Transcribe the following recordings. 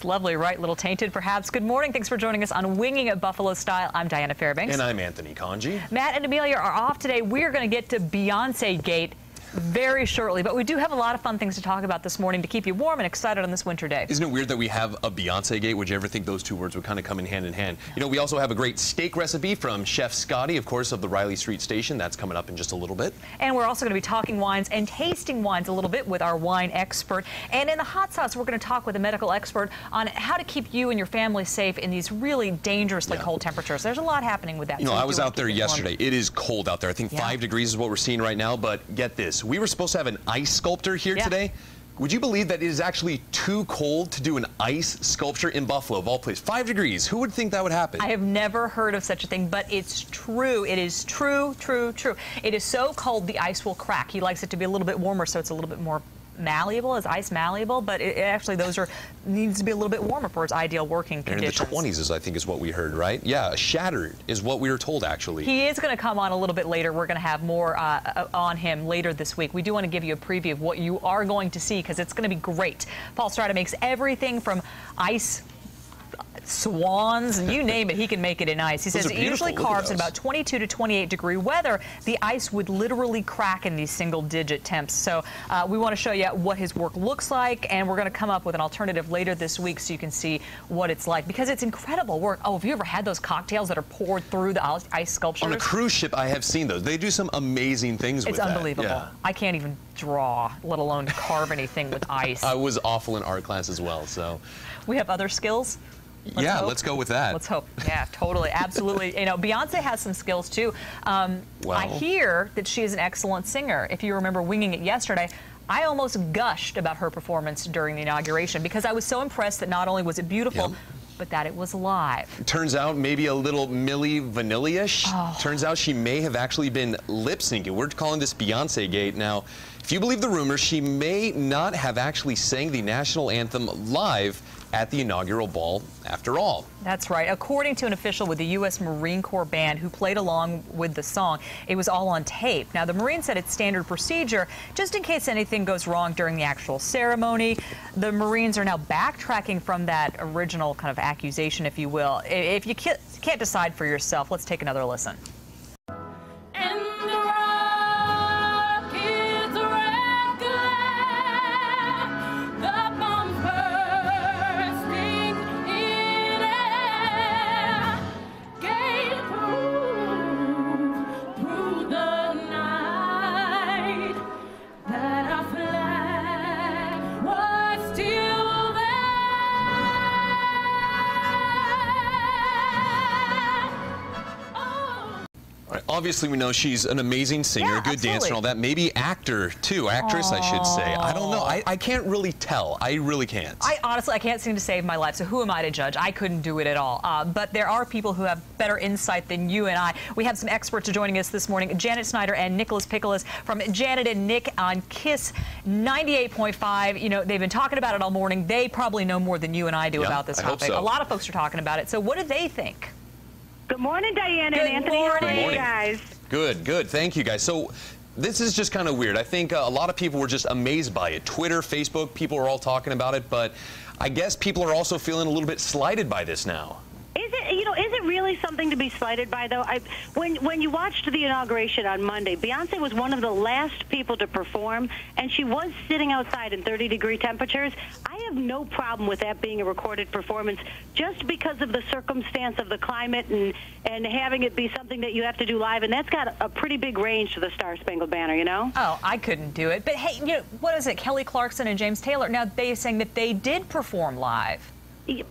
It's lovely, right? A little tainted, perhaps. Good morning. Thanks for joining us on Winging It Buffalo Style. I'm Diana Fairbanks. And I'm Anthony Conji. Matt and Amelia are off today. We're going to get to Beyonce Gate very shortly, but we do have a lot of fun things to talk about this morning to keep you warm and excited on this winter day. Isn't it weird that we have a Beyonce Gate? Would you ever think those two words would kind of come in hand? You know, we also have a great steak recipe from Chef Scotty, of course, of the Riley Street Station. That's coming up in just a little bit. And we're also going to be talking wines and tasting wines a little bit with our wine expert. And in the hot sauce, we're going to talk with a medical expert on how to keep you and your family safe in these really dangerously cold temperatures. There's a lot happening with that. You know, I was out there yesterday. It is cold out there. I think 5 degrees is what we're seeing right now. But get this, we were supposed to have an ice sculptor here today. Would you believe that it is actually too cold to do an ice sculpture in Buffalo, of all places? 5 degrees. Who would think that would happen? I have never heard of such a thing, but it's true. It is true. It is so cold the ice will crack. He likes it to be a little bit warmer, so it's a little bit more malleable. Is ice malleable? But it actually, needs to be a little bit warmer for its ideal working conditions. In the 20s, I think, is what we heard, right? Yeah, shattered is what we were told, actually. He is going to come on a little bit later. We're going to have more on him later this week. We do want to give you a preview of what you are going to see because it's going to be great. Paul Strada makes everything from ice swans, and you name it, he can make it in ice. He says it usually carves in about 22 to 28 degree weather. The ice would literally crack in these single-digit temps. So we want to show you what his work looks like, and we're going to come up with an alternative later this week so you can see what it's like, because it's incredible work. Oh, have you ever had those cocktails that are poured through the ice sculptures? On a cruise ship, I have seen those. They do some amazing things with that. It's unbelievable. Yeah. I can't even draw, let alone carve anything with ice. I was awful in art class as well, so. We have other skills. Let's go with that. Let's hope. Yeah, totally. Absolutely. You know, Beyonce has some skills, too. I hear that she is an excellent singer. If you remember Winging It yesterday, I almost gushed about her performance during the inauguration because I was so impressed that not only was it beautiful, but that it was live. Turns out maybe a little Milli Vanilli-ish. Turns out she may have actually been lip-syncing. We're calling this Beyonce Gate. Now, if you believe the rumors, she may not have actually sang the national anthem live at the inaugural ball after all. That's right. According to an official with the U.S. Marine Corps band who played along with the song, it was all on tape. Now, the Marines said it's standard procedure just in case anything goes wrong during the actual ceremony. The Marines are now backtracking from that original kind of accusation, if you will. If you can't decide for yourself, let's take another listen. Obviously, we know she's an amazing singer, good dancer and all that. Maybe actor, too. Actress, I should say. I don't know. I can't really tell. I really can't. Honestly, I can't seem to save my life, so who am I to judge? I couldn't do it at all. But there are people who have better insight than you and I. We have some experts joining us this morning, Janet Snyder and Nicholas Pickles from Janet and Nick on KISS 98.5. You know, they've been talking about it all morning. They probably know more than you and I do about this topic. So. A lot of folks are talking about it. So what do they think? Good morning, Diana and Anthony. Good morning, guys. Good. Thank you, guys. So this is just kind of weird. I think a lot of people were just amazed by it. Twitter, Facebook, people are all talking about it, but I guess people are also feeling a little bit slighted by this now. Is it really something to be slighted by, though? When you watched the inauguration on Monday, Beyonce was one of the last people to perform, and she was sitting outside in 30-degree temperatures. I have no problem with that being a recorded performance just because of the circumstance of the climate and having it be something that you have to do live, and that's got a pretty big range to the Star-Spangled Banner, you know? Oh, I couldn't do it. But, hey, you know, what is it? Kelly Clarkson and James Taylor, now they're saying that they did perform live.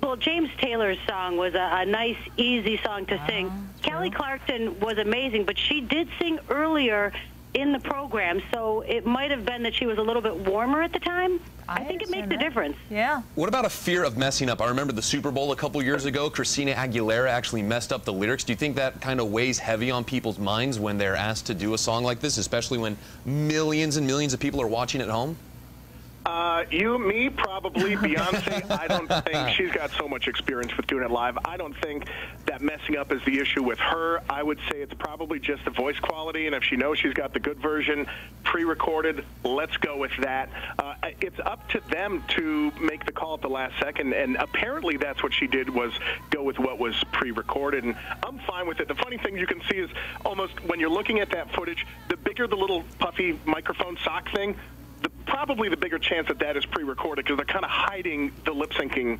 Well, James Taylor's song was a nice, easy song to sing. Kelly Clarkson was amazing, but she did sing earlier in the program, so it might have been that she was a little bit warmer at the time. I think it makes a difference. Yeah. What about a fear of messing up? I remember the Super Bowl a couple years ago. Christina Aguilera actually messed up the lyrics. Do you think that kind of weighs heavy on people's minds when they're asked to do a song like this, especially when millions and millions of people are watching at home? Me, probably. Beyonce, I don't think she's got so much experience with doing it live. I don't think that messing up is the issue with her. I would say it's probably just the voice quality, and if she knows she's got the good version pre-recorded, let's go with that. It's up to them to make the call at the last second, and apparently that's what she did, was go with what was pre-recorded, and I'm fine with it. The funny thing you can see is almost when you're looking at that footage, the bigger the little puffy microphone sock thing, probably the bigger chance that is pre-recorded, because they're kind of hiding the lip syncing.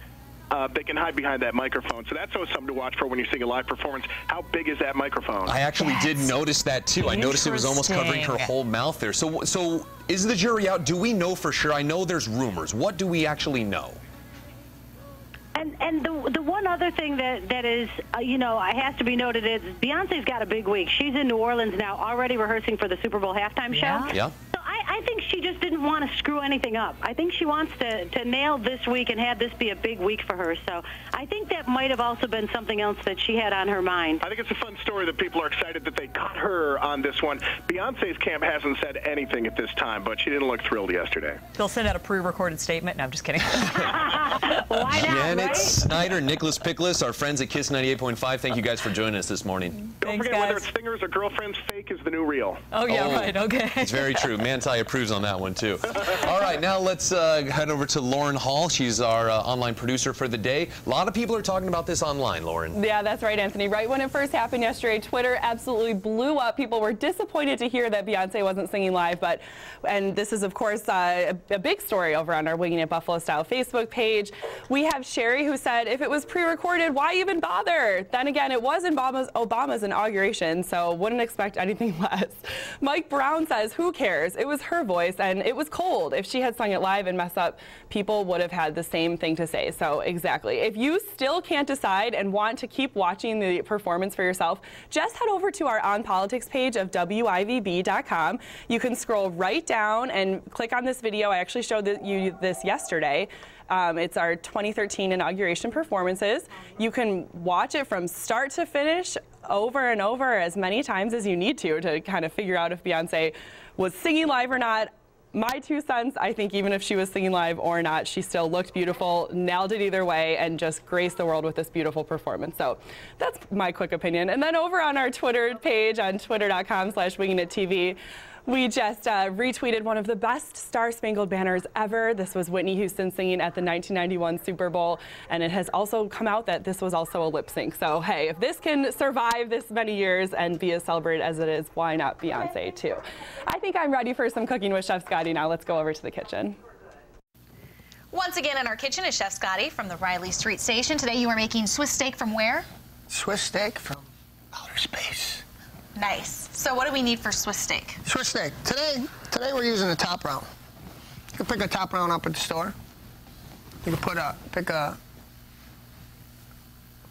They can hide behind that microphone. So that's always something to watch for when you're seeing a live performance. How big is that microphone? I actually did notice that, too. I noticed it was almost covering her whole mouth there. So is the jury out? Do we know for sure? I know there's rumors. What do we actually know? And the one other thing that is, has to be noted is Beyonce's got a big week. She's in New Orleans now, already rehearsing for the Super Bowl halftime show. Yeah. So I think she just didn't want to screw anything up. I think she wants to nail this week and have this be a big week for her. So I think that might have also been something else that she had on her mind. I think it's a fun story that people are excited that they got her on this one. Beyonce's camp hasn't said anything at this time, but she didn't look thrilled yesterday. They'll send out a pre-recorded statement. No, I'm just kidding. Why not, Janet right? Snyder, Nicholas Pickles, our friends at KISS 98.5. Thank you guys for joining us this morning. Don't forget, whether it's stingers or girlfriends, fake is the new real. Oh, yeah, right. Okay. It's very true. Manti approves on that one, too. All right, now let's head over to Lauren Hall. She's our online producer for the day. A lot of people are talking about this online, Lauren. Yeah, that's right, Anthony. Right when it first happened yesterday, Twitter absolutely blew up. People were disappointed to hear that Beyonce wasn't singing live, and this is, of course, a big story over on our Winging It Buffalo Style Facebook page. We have Sherry, who said, if it was pre-recorded, why even bother? Then again, it was Obama's inauguration, so wouldn't expect anything less. Mike Brown says, who cares? It was her voice, and it was cold. If she had sung it live and messed up, people would have had the same thing to say. So exactly. If you still can't decide and want to keep watching the performance for yourself, just head over to our On Politics page of WIVB.com. You can scroll right down and click on this video. I actually showed you this yesterday. It's our 2013 inauguration performances. You can watch it from start to finish over and over as many times as you need to kind of figure out if Beyonce was singing live or not. My 2 cents, I think even if she was singing live or not, she still looked beautiful, nailed it either way, and just graced the world with this beautiful performance. So that's my quick opinion. And then over on our Twitter page on twitter.com/WingingItTV, we just retweeted one of the best Star-Spangled Banners ever. This was Whitney Houston singing at the 1991 Super Bowl, and it has also come out that this was also a lip sync. So hey, if this can survive this many years and be as celebrated as it is, why not Beyonce too? I think I'm ready for some cooking with Chef Scotty now. Let's go over to the kitchen. Once again in our kitchen is Chef Scotty from the Riley Street Station. Today you are making Swiss steak from where? Swiss steak from outer space. Nice. So what do we need for Swiss steak? Swiss steak. Today we're using a top round. You can pick a top round up at the store. You can pick a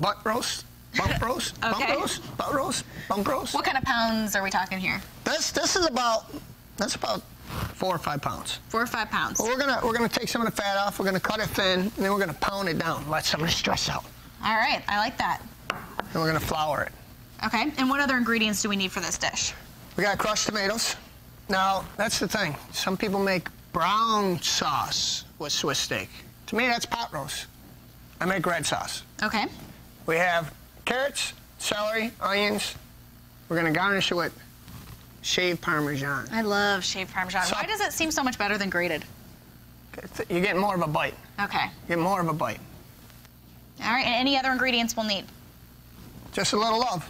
butt roast, bump roast, Okay. bump roast, butt roast, bump roast. What kind of pounds are we talking here? This is about 4 or 5 pounds. 4 or 5 pounds. But we're gonna take some of the fat off. We're gonna cut it thin, and then we're gonna pound it down. Let some of the stress out. All right, I like that. And we're gonna flour it. Okay, and what other ingredients do we need for this dish? We got crushed tomatoes. Now, that's the thing. Some people make brown sauce with Swiss steak. To me, that's pot roast. I make red sauce. Okay. We have carrots, celery, onions. We're gonna garnish it with shaved Parmesan. I love shaved Parmesan. Why does it seem so much better than grated? You're getting more of a bite. Okay. You get more of a bite. All right, and any other ingredients we'll need? Just a little love.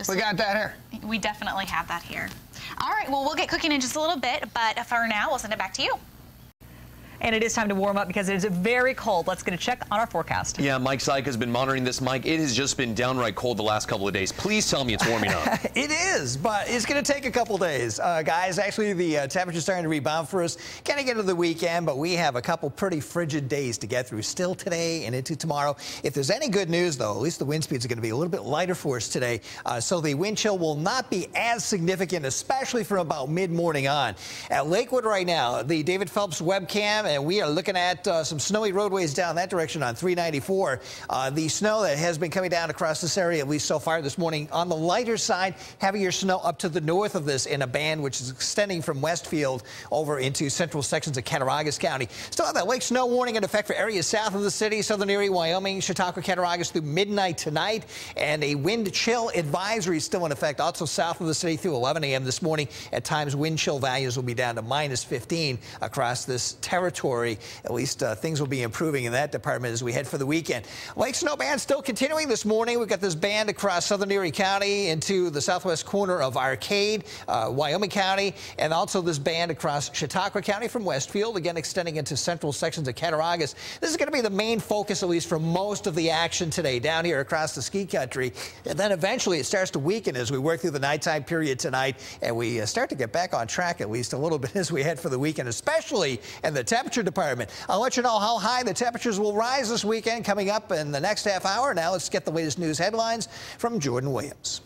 We got that here. We definitely have that here. All right, well, we'll get cooking in just a little bit, but for now, we'll send it back to you. And it is time to warm up because it is very cold. Let's get a check on our forecast. Yeah, Mike Syke has been monitoring this. Mike, it has just been downright cold the last couple of days. Please tell me it's warming up. It is, but it's going to take a couple days. Guys, actually, the temperature's starting to rebound for us. Kind of get into the weekend, but we have a couple pretty frigid days to get through still today and into tomorrow. If there's any good news, though, at least the wind speeds are going to be a little bit lighter for us today. So the wind chill will not be as significant, especially from about mid-morning on. At Lakewood right now, the David Phelps webcam and we are looking at some snowy roadways down that direction on 394. The snow that has been coming down across this area, at least so far this morning, on the lighter side, heavier snow up to the north of this in a band which is extending from Westfield over into central sections of Cattaraugus County. Still have that lake snow warning in effect for areas south of the city, southern Erie, Wyoming, Chautauqua, Cattaraugus through midnight tonight, and a wind chill advisory is still in effect also south of the city through 11 a.m. this morning. At times, wind chill values will be down to -15 across this territory. At least things will be improving in that department as we head for the weekend. Lake snow band still continuing this morning. We've got this band across southern Erie County into the southwest corner of Arcade, Wyoming County, and also this band across Chautauqua County from Westfield, again extending into central sections of Cattaraugus. This is going to be the main focus, at least for most of the action today down here across the ski country. And then eventually it starts to weaken as we work through the nighttime period tonight, and we start to get back on track at least a little bit as we head for the weekend, especially in the temperature department. I'll let you know how high the temperatures will rise this weekend coming up in the next half hour. Now let's get the latest news headlines from Jordan Williams.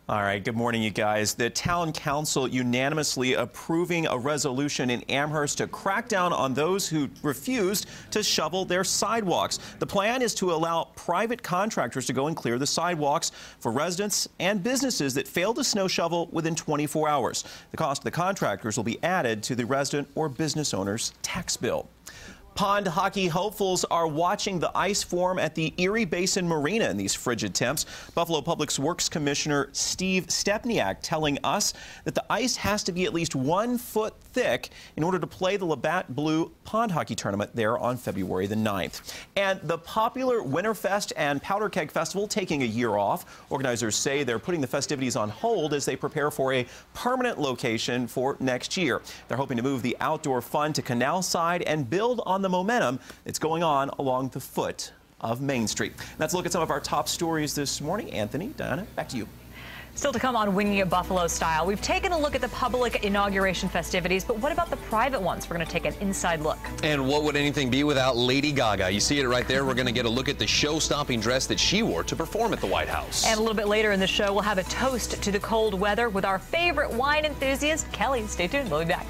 All right, good morning, you guys. The town council unanimously approving a resolution in Amherst to crack down on those who refused to shovel their sidewalks. The plan is to allow private contractors to go and clear the sidewalks for residents and businesses that fail to snow shovel within 24 hours. The cost of the contractors will be added to the resident or business owner's tax bill. Pond hockey hopefuls are watching the ice form at the Erie Basin Marina in these frigid temps. Buffalo Public Works Commissioner Steve Stepniak telling us that the ice has to be at least 1 foot thick in order to play the Labatt Blue Pond Hockey Tournament there on February the 9th. And the popular Winterfest and Powder Keg Festival taking a year off. Organizers say they're putting the festivities on hold as they prepare for a permanent location for next year. They're hoping to move the outdoor fun to Canal Side and build on the momentum that's going on along the foot of Main Street. Let's look at some of our top stories this morning. Anthony, Diana, back to you. Still to come on Winging It Buffalo Style. We've taken a look at the public inauguration festivities, but what about the private ones? We're going to take an inside look. And what would anything be without Lady Gaga? You see it right there. We're going to get a look at the show-stopping dress that she wore to perform at the White House. And a little bit later in the show, we'll have a toast to the cold weather with our favorite wine enthusiast, Kelly. Stay tuned. We'll be back.